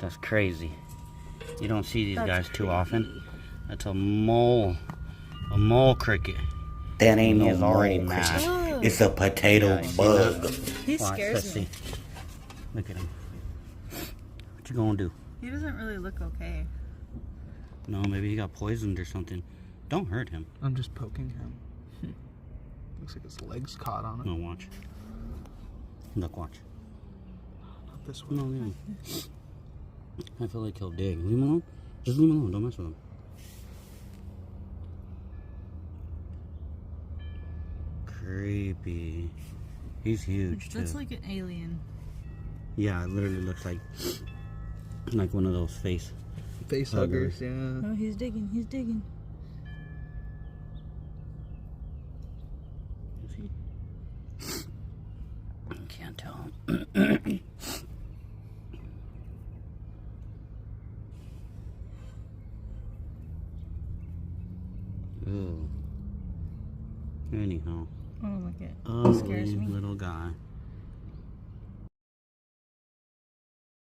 That's crazy. You don't see these guys too often. That's a mole cricket. That ain't no He's already mole mad. cricket. It's a potato bug. He Watch, scares let's me. see. Look at him. What you gonna do? He doesn't really look okay. No, maybe he got poisoned or something. Don't hurt him. I'm just poking him. Looks like his legs caught on it. No, watch. Look, watch. Not this one. No, leave him. I feel like he'll dig. Leave him alone. Just leave him alone. Don't mess with him. Creepy. He's huge too. Looks like an alien. Yeah, it literally looks like one of those face huggers, yeah. Oh, he's digging. He's digging. Is he? I can't tell. Ooh. Anyhow. Oh, look at. He Ugly scares me. little guy.